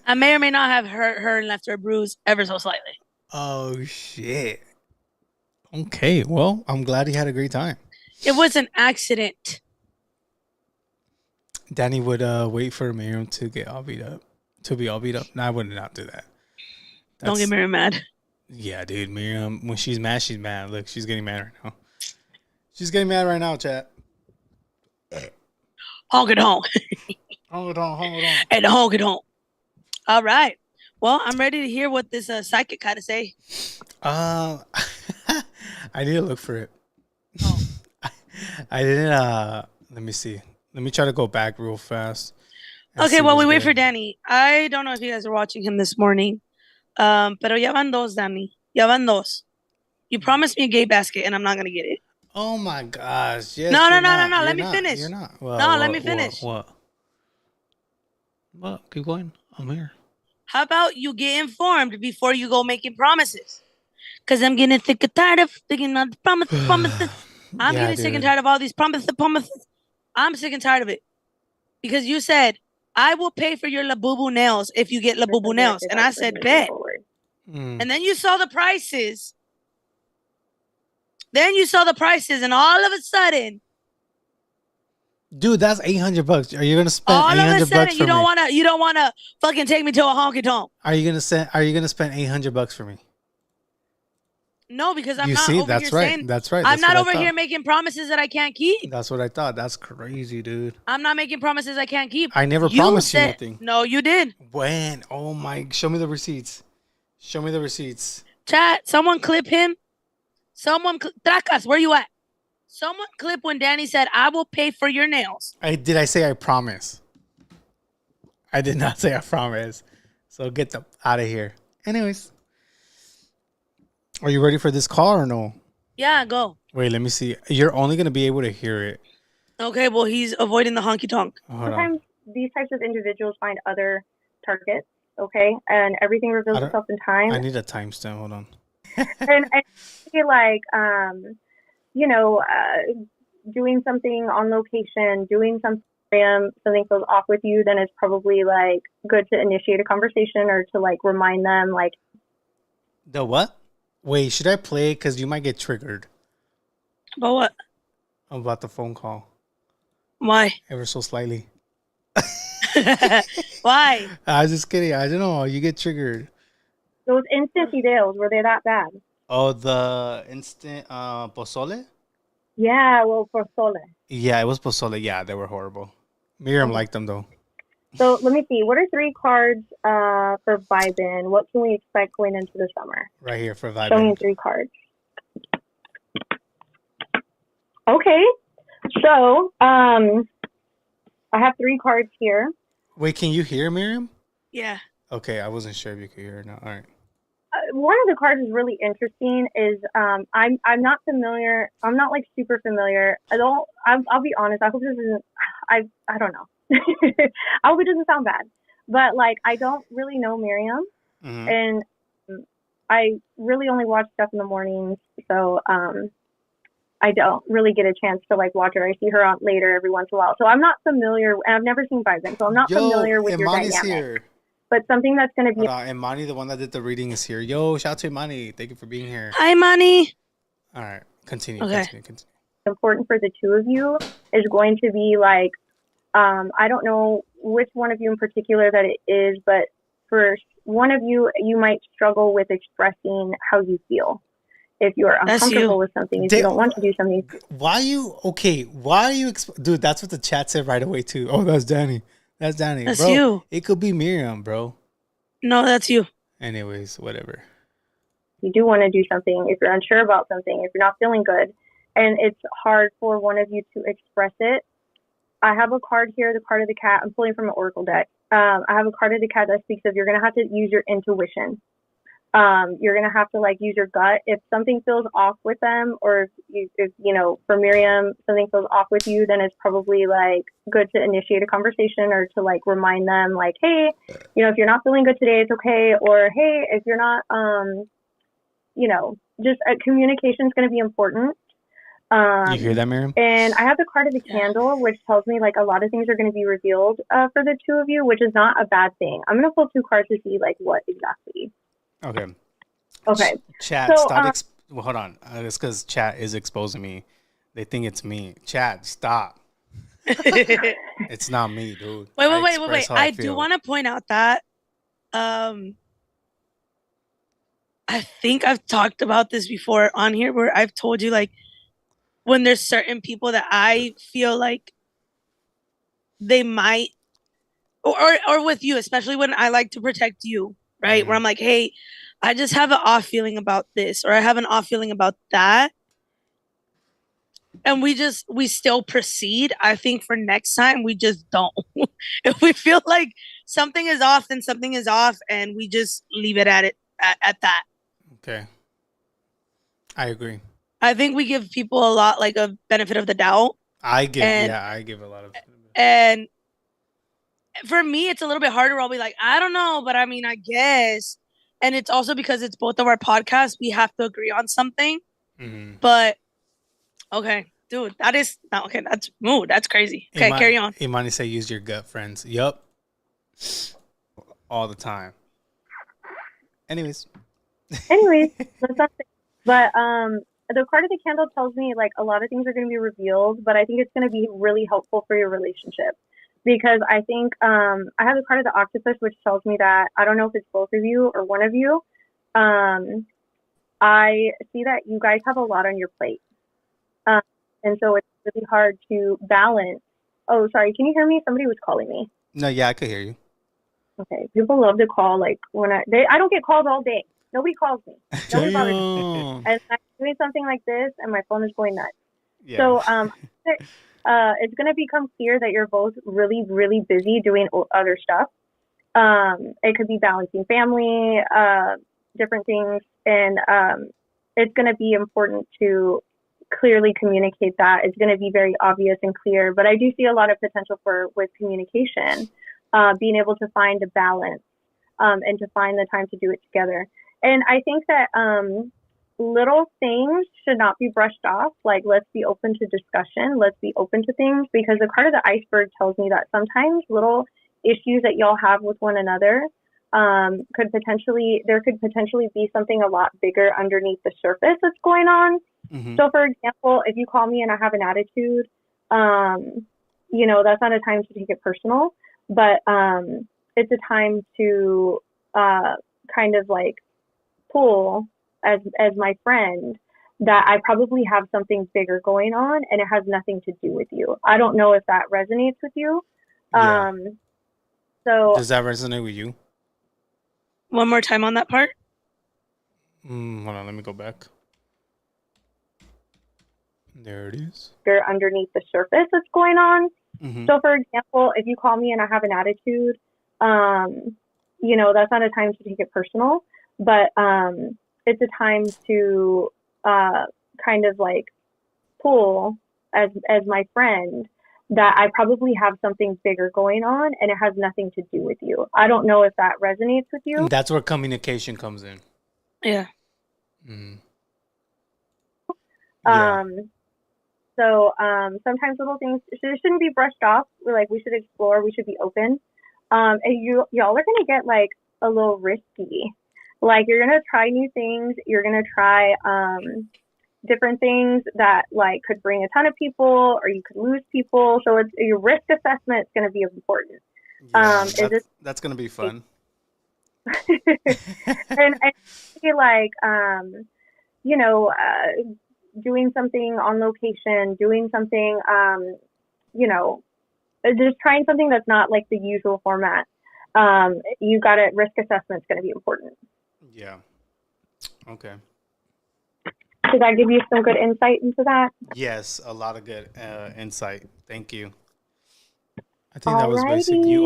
I may or may not have hurt her and left her bruised ever so slightly. Oh, shit. Okay, well, I'm glad he had a great time. It was an accident. Danny would wait for Miriam to get all beat up. To be all beat up. No, I would not do that. Don't get Miriam mad. Yeah, dude. Miriam, when she's mad, she's mad. Look, she's getting mad right now. She's getting mad right now, chat. Honk it honk. Honk it honk, honk it honk. And the honk it honk. All right. Well, I'm ready to hear what this psychic had to say. I need to look for it. Oh. I didn't. Let me see. Let me try to go back real fast. Okay, while we wait for Danny, I don't know if you guys are watching him this morning. Pero Yavandos, Danny. Yavandos. You promised me a gay basket, and I'm not gonna get it. Oh my gosh! Yes. No. Let me finish. You're not. Let me finish. What? Keep going. I'm here. How about you get informed before you go making promises? Because I'm getting sick and tired of thinking of promises. I'm getting sick and tired of all these promises. I'm sick and tired of it. Because you said, I will pay for your Labubu nails if you get Labubu nails. And I said, bet. And then you saw the prices. And all of a sudden, dude, that's $800. Are you gonna spend all $800 of a sudden, for you don't wanna fucking take me to a honky tonk? Are you gonna spend $800 for me? No, because I'm not over here saying. That's right. I'm not over here making promises that I can't keep. That's what I thought. That's crazy, dude. I'm not making promises I can't keep. I never promised you nothing. No, you did. When? Oh my! Show me the receipts. Chat. Someone clip him. Tracas, where you at? Someone clip when Danny said, I will pay for your nails. Did I say I promise? I did not say I promise. So get them out of here. Anyways. Are you ready for this call or no? Yeah, go. Wait, let me see. You're only going to be able to hear it. Okay, well, he's avoiding the honky tonk. Sometimes these types of individuals find other targets, okay? And everything reveals itself in time. I need a timestamp. Hold on. and I feel like, doing something on location, doing something feels off with you, then it's probably like good to initiate a conversation or to like remind them like. The what? Wait, should I play it? Because you might get triggered. About what? About the phone call. Why? Ever so slightly. Why? I was just kidding. I don't know. You get triggered. Those instant fideos, were they that bad? Oh, the instant pozole? Yeah, well, pozole. Yeah, it was pozole. Yeah, they were horrible. Miriam liked them, though. So let me see. What are 3 cards for vibin'? What can we expect going into the summer? Right here for vibin'. Show me 3 cards. Okay. So, I have 3 cards here. Wait, can you hear Miriam? Yeah. Okay, I wasn't sure if you could hear or not. All right. One of the cards is really interesting. Is I'm not familiar. I'm not like super familiar. I'll be honest. I hope this isn't. I don't know. I hope it doesn't sound bad. But like I don't really know Miriam, and I really only watch stuff in the mornings. So I don't really get a chance to like watch her. I see her on later every once in a while. So I'm not familiar. And I've never seen vibin', so I'm not familiar with your dynamic. Here. But something that's going to be... Imani, the one that did the reading, is here. Yo, shout out to Imani. Thank you for being here. Hi, Imani. All right. Continue. Okay. Continue. Important for the 2 of you is going to be like, I don't know which one of you in particular that it is, but for one of you, you might struggle with expressing how you feel. If you're uncomfortable with something, if you don't want to do something. Why are you... Dude, that's what the chat said right away, too. Oh, that's Danny. That's Danny. That's bro, you. It could be Miriam, bro. No, that's you. Anyways, whatever. You do want to do something. If you're unsure about something, if you're not feeling good, and it's hard for one of you to express it. I have a card here, the card of the cat. I'm pulling from an oracle deck. I have a card of the cat that speaks of you're going to have to use your intuition. You're going to have to like use your gut. If something feels off with them, or if you know, for Miriam, something feels off with you, then it's probably like good to initiate a conversation or to like remind them like, hey, you know, if you're not feeling good today, it's okay. Or, hey, if you're not, you know, just communication is going to be important. You hear that, Miriam? And I have the card of the candle, which tells me like a lot of things are going to be revealed for the 2 of you, which is not a bad thing. I'm going to pull 2 cards to see like what exactly. Okay. Chat, so, stop. Well, hold on. It's because chat is exposing me. They think it's me. Chat, stop. It's not me, dude. Wait. I do want to point out that I think I've talked about this before on here, where I've told you like when there's certain people that I feel like they might, or with you, especially when I like to protect you, right? Where I'm like, hey, I just have an off feeling about this, or I have an off feeling about that. And we still proceed. I think for next time, we just don't. If we feel like something is off, then something is off, and we just leave it at that. Okay. I agree. I think we give people a lot like a benefit of the doubt. I give a lot of. And for me, it's a little bit harder. I'll be like, I don't know, but I mean, I guess. And it's also because it's both of our podcasts. We have to agree on something. Mm-hmm. But, okay, dude, that is not okay. That's crazy. Okay, carry on. Imani say use your gut, friends. Yup. All the time. Anyways, that's not. But the card of the candle tells me like a lot of things are going to be revealed, but I think it's going to be really helpful for your relationship. Because I think I have the card of the octopus, which tells me that I don't know if it's both of you or one of you. I see that you guys have a lot on your plate. And so it's really hard to balance. Oh, sorry. Can you hear me? Somebody was calling me. No, yeah, I could hear you. Okay. People love to call. Like when I don't get calls all day. Nobody calls me. Nobody bothers me. And I'm doing something like this and my phone is going nuts. Yeah. So it's going to become clear that you're both really, really busy doing other stuff. It could be balancing family, different things. And it's going to be important to clearly communicate that. It's going to be very obvious and clear. But I do see a lot of potential with communication, being able to find a balance and to find the time to do it together. And I think that little things should not be brushed off. Like, let's be open to discussion. Let's be open to things, because the card of the iceberg tells me that sometimes little issues that y'all have with one another could potentially be something a lot bigger underneath the surface that's going on. Mm-hmm. So, for example, if you call me and I have an attitude, that's not a time to take it personal. but it's a time to kind of like pull as my friend that I probably have something bigger going on and it has nothing to do with you. I don't know if that resonates with you. Yeah. So does that resonate with you? One more time on that part. Hold on, let me go back. There it is. Underneath the surface that's going on. Mm-hmm. So for example, if you call me and I have an attitude, you know, that's not a time to take it personal, but it's a time to kind of like pull as my friend that I probably have something bigger going on and it has nothing to do with you. I don't know if that resonates with you. And that's where communication comes in. Yeah. Mm. Yeah. So sometimes little things shouldn't be brushed off. We should explore. We should be open. And y'all are gonna get like a little risky. Like you're gonna try new things. You're gonna try different things that like could bring a ton of people, or you could lose people. So it's your risk assessment is gonna be important. Yeah, that's gonna be fun. and I feel like you know, doing something on location, doing something, you know, just trying something that's not like the usual format. You got it. Risk assessment is going to be important. Yeah. Okay. Did that give you some good insight into that? Yes, a lot of good insight. Thank you. I think that was basically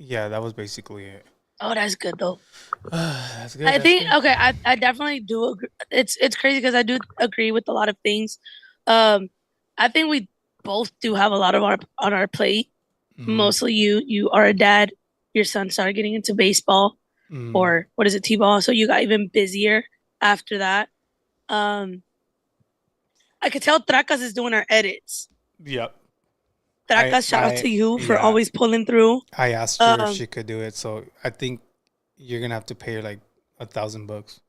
that was basically it. Oh, that's good though. That's good. I think good. Okay. I definitely do agree. It's crazy because I do agree with a lot of things. I think we both do have a lot of on our plate. Mm-hmm. Mostly you are a dad. Your son started getting into baseball, or what is it, t-ball? So you got even busier after that. I could tell Tracas is doing our edits. Yep. Tracas, shout out to you for always pulling through. I asked her if she could do it, so I think you're gonna have to pay her like $1,000.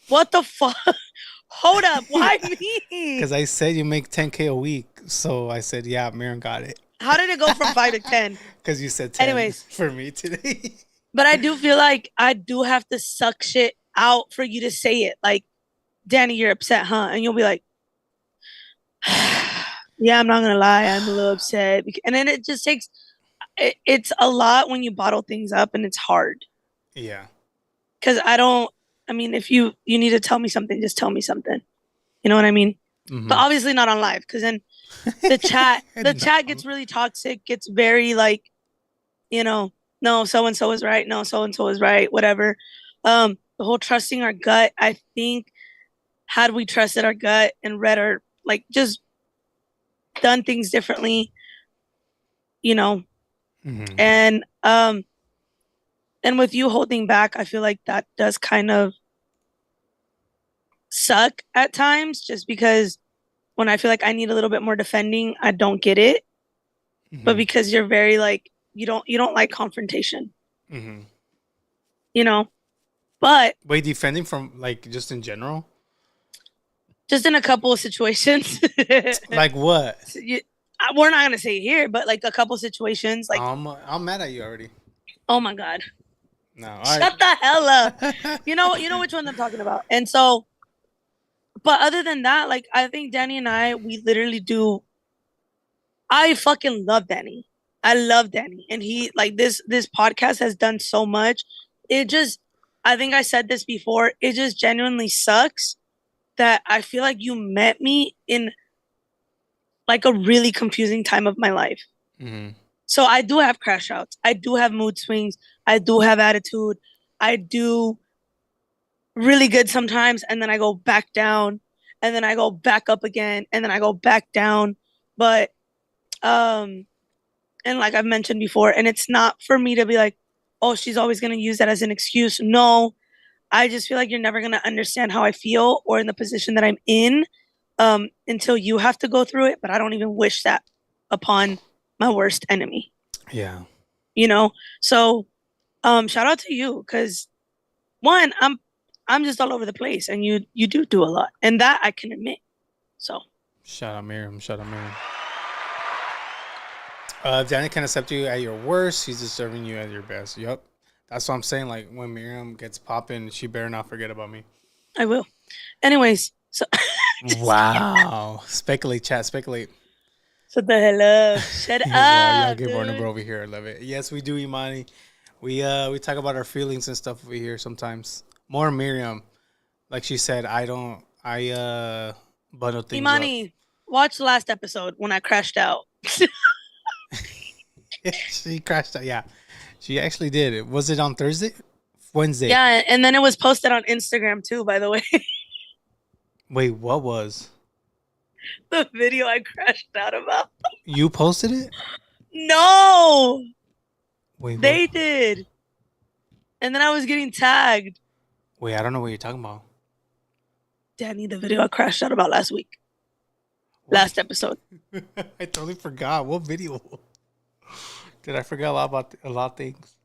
What the fuck? Hold up, why me? Because I said you make $10K a week, so I said, yeah, Miriam got it. How did it go from 5 to 10? Because you said 10 anyways for me today. But I do feel like I do have to suck shit out for you to say it. Like, Danny, you're upset, huh? And you'll be like, yeah, I'm not gonna lie, I'm a little upset. And then it just takes it's a lot when you bottle things up, and it's hard. Yeah. Because if you need to tell me something, just tell me something. You know what I mean? Mm-hmm. But obviously not on live, because then the chat gets really toxic, gets very like, no, so and so is right, no, so and so is right, whatever. The whole trusting our gut, I think, had we trusted our gut and read our, like, just done things differently, mm-hmm. And with you holding back, I feel like that does kind of suck at times, just because when I feel like I need a little bit more defending, I don't get it. Mm-hmm. But because you're very like, you don't like confrontation. Mm-hmm. But wait, defending from like just in general? Just in a couple of situations. Like what? We're not gonna say here, but like a couple situations. Like I'm mad at you already. Oh my god! No, shut the hell up. You know which one I'm talking about. And so, but other than that, like I think Danny and I, we literally do. I fucking love Danny. I love Danny, and he like this podcast has done so much. It just, I think I said this before. It just genuinely sucks that I feel like you met me in like a really confusing time of my life. Mm-hmm. So I do have crash outs. I do have mood swings. I do have attitude. I do really good sometimes. And then I go back down, and then I go back up again, and then I go back down. But, and like I've mentioned before, and it's not for me to be like, oh, she's always going to use that as an excuse. No, I just feel like you're never going to understand how I feel or in the position that I'm in until you have to go through it. But I don't even wish that upon my worst enemy. Yeah. So shout out to you, because one, I'm just all over the place, and you do a lot, and that I can admit. So shout out Miriam. If Danny can accept you at your worst, he's deserving you at your best. Yup. That's what I'm saying. Like, when Miriam gets popping, she better not forget about me. I will. Anyways, so. Wow. Speculate, chat. Speculate. Shut the hell up. Shut up. Y'all get vulnerable over here. I love it. Yes, we do, Imani. We talk about our feelings and stuff over here sometimes. More Miriam. Like she said, I bundle things Imani, up. Watch the last episode when I crashed out. She crashed out. Yeah, she actually did. Was it on Thursday? Wednesday? Yeah, and then it was posted on Instagram too, by the way. Wait, what was? The video I crashed out about. You posted it? No. Wait, they what? did. And then I was getting tagged. Wait, I don't know what you're talking about. Danny, the video I crashed out about last week. What? Last episode. I totally forgot. What video? Did I forget a lot of things?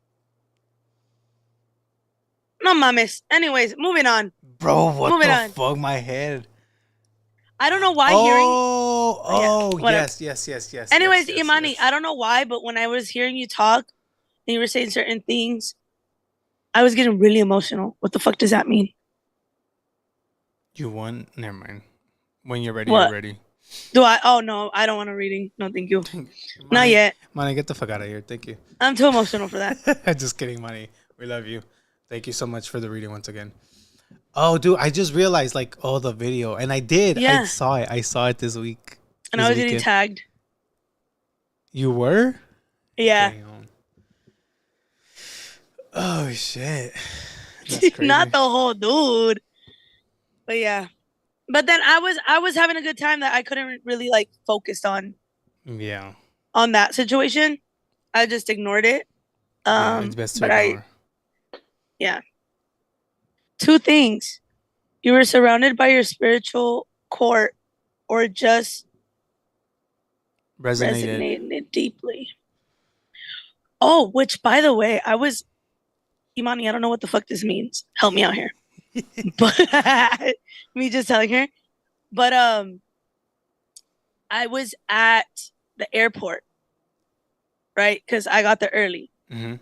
No mames. Anyways, moving on. Bro, what the fuck? My head. I don't know why yes. Anyways, yes, Imani, yes. I don't know why, but when I was hearing you talk and you were saying certain things, I was getting really emotional. What the fuck does that mean? You won? Never mind. When you're ready, you're ready. Do I? Oh, no, I don't want a reading. No, thank you. Not yet. Money, get the fuck out of here. Thank you. I'm too emotional for that. Just kidding, Money. We love you. Thank you so much for the reading once again. Oh, dude, I just realized, the video. And I did. Yeah. I saw it this week. And I was getting tagged. You were? Yeah. Damn. Oh, shit. Not the whole dude. But yeah. But then I was having a good time that I couldn't really, focus on. Yeah. On that situation. I just ignored it. It's best to ignore. Yeah. 2 things. You were surrounded by your spiritual core or just resonated deeply. Oh, which, by the way, Imani, I don't know what the fuck this means. Help me out here. But me just telling her. But I was at the airport, right? Because I got there early. Mm-hmm.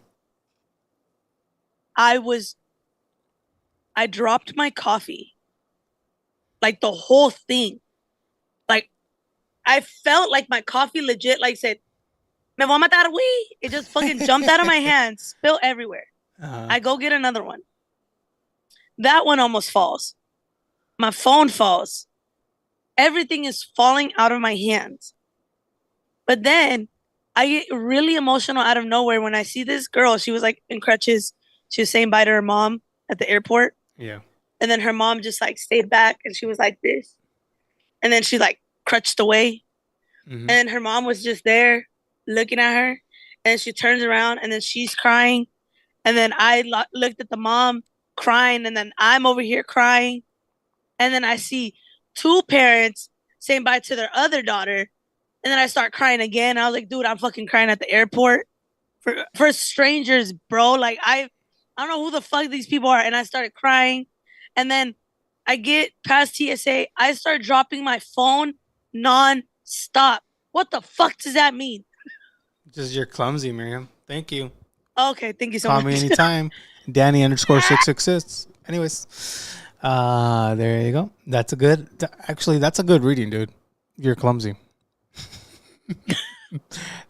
I dropped my coffee. The whole thing. I felt like my coffee legit said, "Me voy a matar, güey." It just fucking jumped out of my hands, spilled everywhere. Uh-huh. I go get another one. That one almost falls. My phone falls. Everything is falling out of my hands. But then I get really emotional out of nowhere when I see this girl. She was in crutches. She was saying bye to her mom at the airport. Yeah. And then her mom just stayed back and she was like this. And then she crutched away. Mm-hmm. And her mom was just there looking at her. And she turns around and then she's crying. And then I looked at the mom crying. And then I'm over here crying. And then I see 2 parents saying bye to their other daughter. And then I start crying again. I was like, dude, I'm fucking crying at the airport for strangers, bro. I don't know who the fuck these people are. And I started crying. And then I get past TSA. I start dropping my phone non-stop. What the fuck does that mean? Just you're clumsy, Miriam. Thank you. Okay, thank you so much. Call me anytime. Danny _666. Anyways, there you go. That's a good reading, dude. You're clumsy.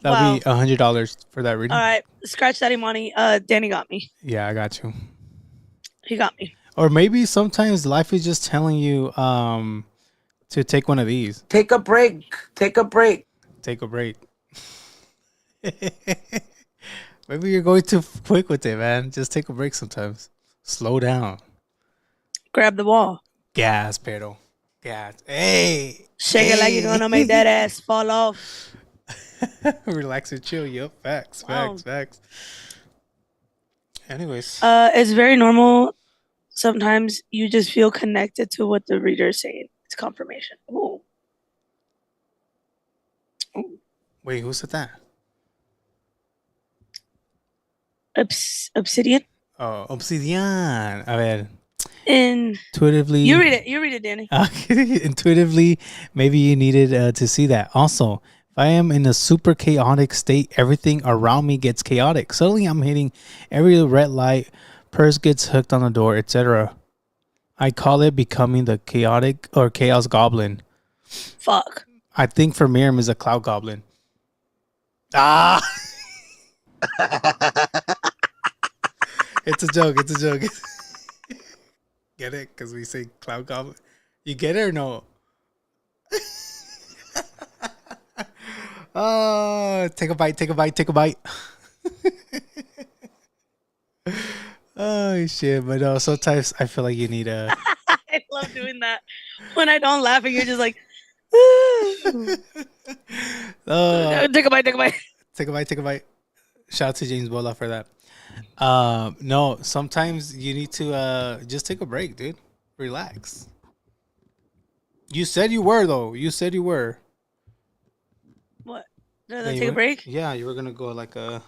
That'll be $100 for that reading. All right, scratch that, Imani. Danny got me. Yeah, I got you. He got me. Or maybe sometimes life is just telling you to take one of these. Take a break. Take a break. Maybe you're going too quick with it, man. Just take a break sometimes. Slow down. Grab the wall. Gas pedal. Gas. Hey. Shake it like you're gonna make that ass fall off. Relax and chill. Yep. Facts. Anyways. It's very normal. Sometimes you just feel connected to what the reader is saying. It's confirmation. Ooh. Wait, who said that? Obsidian. Oh, Obsidian. A ver. Intuitively. You read it, Danny. Intuitively, maybe you needed to see that. Also, I am in a super chaotic state. Everything around me gets chaotic. Suddenly, I'm hitting every red light. Purse gets hooked on the door, etc. I call it becoming the chaotic or chaos goblin. Fuck. I think for Miriam is a cloud goblin. Ah! It's a joke. It's a joke. Get it? Because we say cloud goblin. You get it or no? Take a bite. Take a bite. Take a bite. Oh, shit. But no, sometimes I feel like you need a... I love doing that. When I don't laugh and you're just like... take a bite. Take a bite. Take a bite. Take a bite. Shout out to James Bola for that. No, sometimes you need to just take a break, dude. Relax. You said you were, though. You said you were. What? Did I take a break? Yeah, you were gonna go like a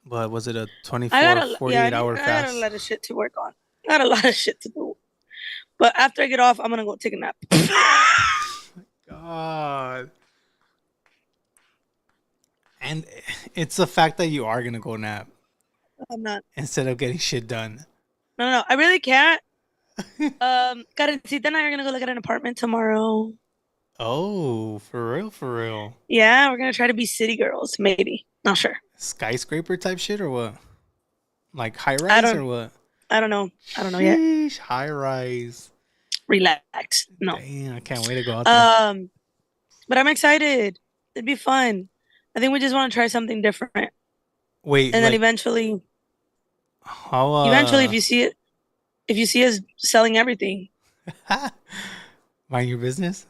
what was it, a 24, 48 hour fast? I got a lot of shit to work on. I got a lot of shit to do. But after I get off, I'm gonna go take a nap. God. And it's the fact that you are gonna go nap. I'm not. Instead of getting shit done. No, I really can't. Karencita and I are gonna go look at an apartment tomorrow. Oh, for real, for real. Yeah, we're gonna try to be city girls, maybe. Not sure. Skyscraper type shit or what? Like high rise or what? I don't know. I don't know yet. High rise. Relax. No. Damn, I can't wait to go out there. But I'm excited. It'd be fun. I think we just want to try something different. Wait, and then eventually, if you see us selling everything, mind your business.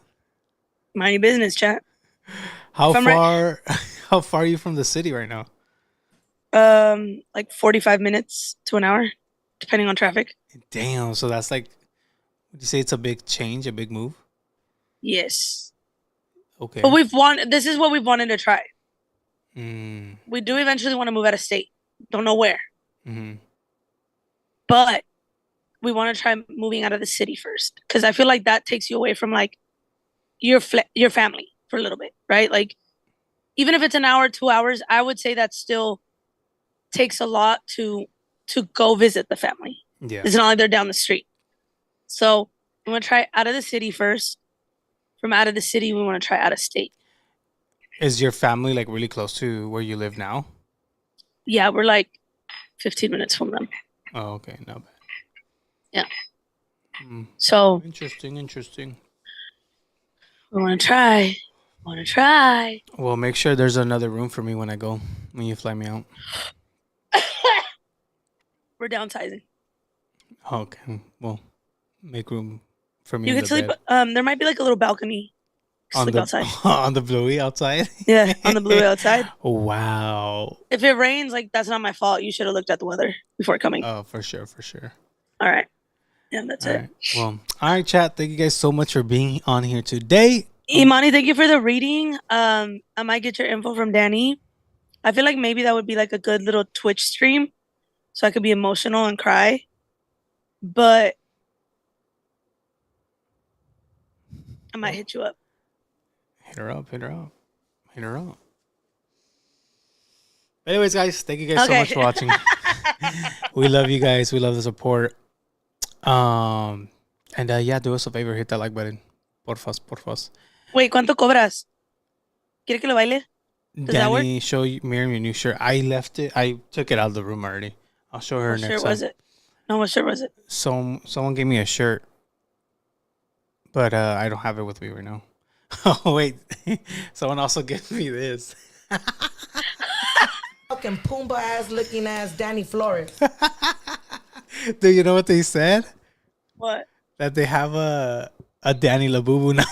Mind your business, chat. How far are you from the city right now? Like 45 minutes to an hour, depending on traffic. Damn, so that's like, would you say it's a big change, a big move? Yes. Okay. But this is what we've wanted to try. Mm. We do eventually want to move out of state. Don't know where. Mm-hmm. But we want to try moving out of the city first. Because I feel like that takes you away from like your family for a little bit, right? Like, even if it's an hour, 2 hours, I would say that still takes a lot to go visit the family. Yeah. It's not like they're down the street. So we want to try out of the city first. From out of the city, we want to try out of state. Is your family like really close to where you live now? Yeah, we're like 15 minutes from them. Oh, okay. Not bad. Yeah. Mm. So. Interesting. We want to try. Well, make sure there's another room for me when you fly me out. We're downsizing. Okay. Well, make room for me. You can sleep. There might be like a little balcony. Sleep outside. On the bluey outside? Yeah, on the bluey outside. Wow. If it rains, like, that's not my fault. You should have looked at the weather before coming. Oh, for sure. All right. Yeah, that's it. Right. Well, all right, chat. Thank you guys so much for being on here today. Imani, thank you for the reading. I might get your info from Danny. I feel like maybe that would be like a good little Twitch stream so I could be emotional and cry. But I might hit you up. Hit her up. Anyways, guys, thank you guys so much for watching. We love you guys. We love the support. And yeah, do us a favor. Hit that like button. Porfas. Wait, ¿cuánto cobras? ¿Quiere que lo baile? Does that work? Danny, show Miriam your new shirt. I left it. I took it out of the room already. I'll show her next time. What shirt was it? No, what shirt was it? Someone gave me a shirt. But I don't have it with me right now. Oh, wait. Someone also gave me this. Fucking Pumbaa ass looking ass Danny Flores. Do you know what they said? What? That they have a Danny Labubu now.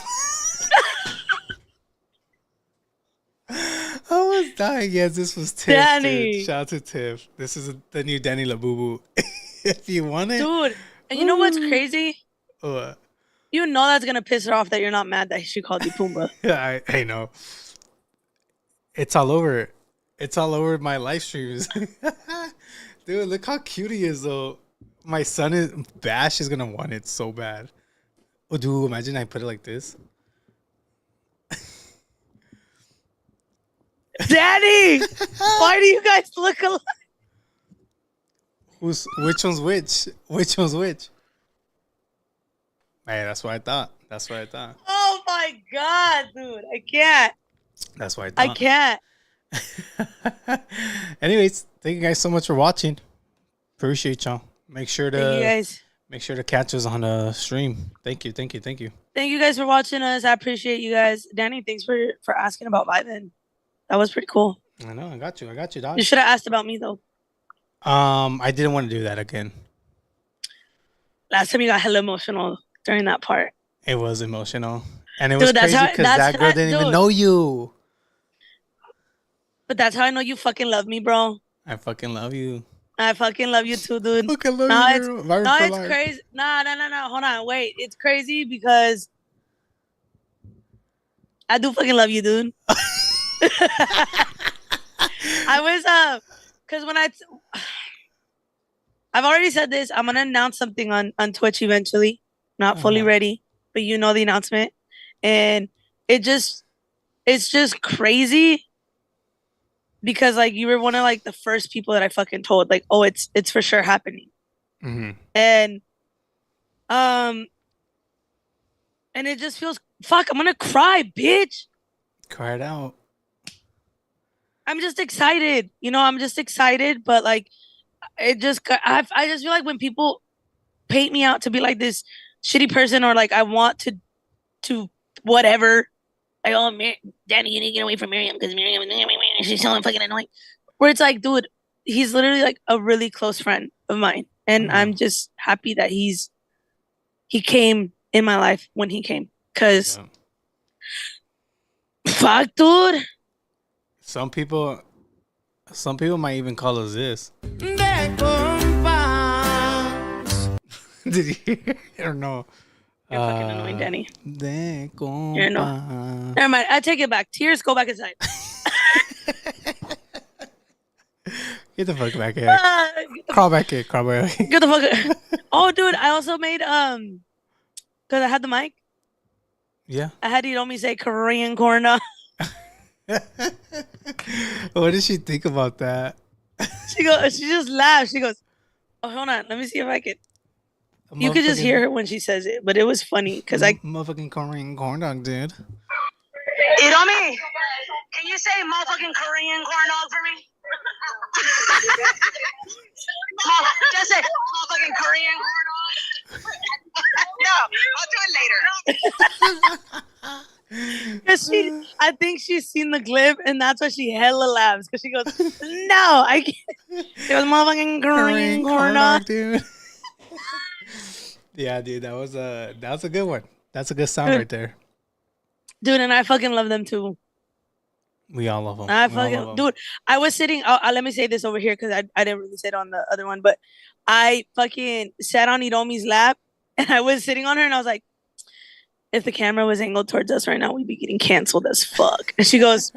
I was dying. Yes, this was Tiff. Danny. Dude. Shout out to Tiff. This is the new Danny Labubu. If you want it. Dude, and you know what's crazy? What? You know that's going to piss her off that you're not mad that she called you Pumbaa. Yeah, I know. It's all over. It's all over my live streams. Dude, look how cute he is, though. My son Bash is going to want it so bad. Oh, dude, imagine I put it like this. Danny, why do you guys look alike? Which one's which? Which one's which? Hey, that's what I thought. That's what I thought. Oh my god, dude. I can't. That's what I I can't. Anyways, thank you guys so much for watching. Appreciate y'all. Make sure to catch us on the stream. Thank you. Thank you guys for watching us. I appreciate you guys. Danny, thanks for asking about vibin'. That was pretty cool. I know. I got you, dog. You should have asked about me though. I didn't want to do that again. Last time you got hella emotional during that part. It was emotional. And it was crazy because that girl didn't even know you. But that's how I know you fucking love me, bro. I fucking love you. I fucking love you too, dude. Fucking love you, girl. It's crazy. No. Hold on. Wait. It's crazy because I do fucking love you, dude. I was, because when I've already said this, I'm going to announce something on Twitch eventually. Not fully ready, but you know the announcement. And it's just crazy. Because like you were one of like the first people that I fucking told, like, oh, it's for sure happening. Mm-hmm. And it just feels fuck. I'm gonna cry, bitch. Cry it out. I'm just excited, I'm just excited, but like, I just feel like when people paint me out to be like this shitty person, or like I want to whatever. Like, oh, Danny, you need to get away from Miriam because Miriam, she's so fucking annoying. Where it's like, dude, he's literally like a really close friend of mine. And I'm just happy that he came in my life when he came. Because, fuck, dude. Some people might even call us this. Did you hear? I don't know. You're fucking annoying, Danny. You're no. Never mind. I take it back. Tears, go back inside. Get the fuck back here. Crawl back here. Get the fuck. Oh, dude, I also made because I had the mic. Yeah. I had Hiromi say Korean corn dog. What did she think about that? She just laughed. She goes, "Oh, hold on. Let me see if I can." You could just hear her when she says it, but it was funny because motherfucking Korean corn dog, dude. Hiromi, can you say motherfucking Korean corn dog for me? Just say motherfucking Korean corn dog. No, I'll do it later. Because I think she's seen the clip, and that's why she hella laughs. Because she goes, "No, I can't." It was motherfucking Korean corn dog, dude. Yeah, dude, that was a good one. That's a good sound right there, dude. And I fucking love them too. We all love them. Dude. I was sitting. Let me say this over here because I didn't really say it on the other one, but I fucking sat on Hiromi's lap, and I was sitting on her, and I was like, if the camera was angled towards us right now, we'd be getting canceled as fuck. And she goes,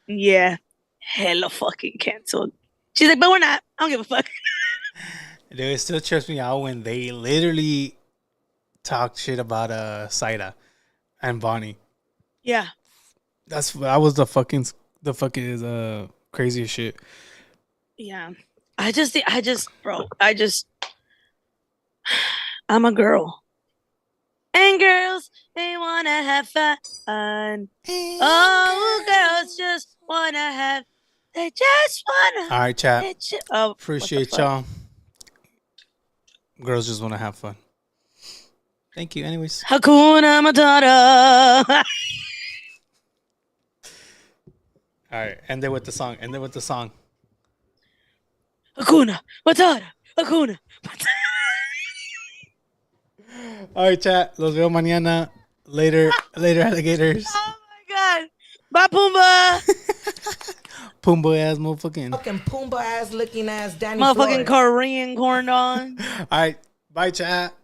"Yeah, hella fucking canceled." She's like, "But we're not. I don't give a fuck." Dude, it still trips me out when they literally talk shit about Saida and Bonnie. Yeah. That was the fucking craziest shit. Yeah. I'm a girl. And girls, they wanna have fun. Oh, girls just wanna they just wanna. All right, chat. Appreciate y'all. Girls just want to have fun. Thank you. Anyways. Hakuna Matata. All right. End it with the song. Hakuna Matata. Hakuna Matata. All right, chat. Los veo mañana. Later, alligators. Oh, my God. Bye, Pumbaa. Pumbaa ass motherfucking. Fucking Pumbaa ass looking ass Danny motherfucking Korean corn dog. All right. Bye, chat.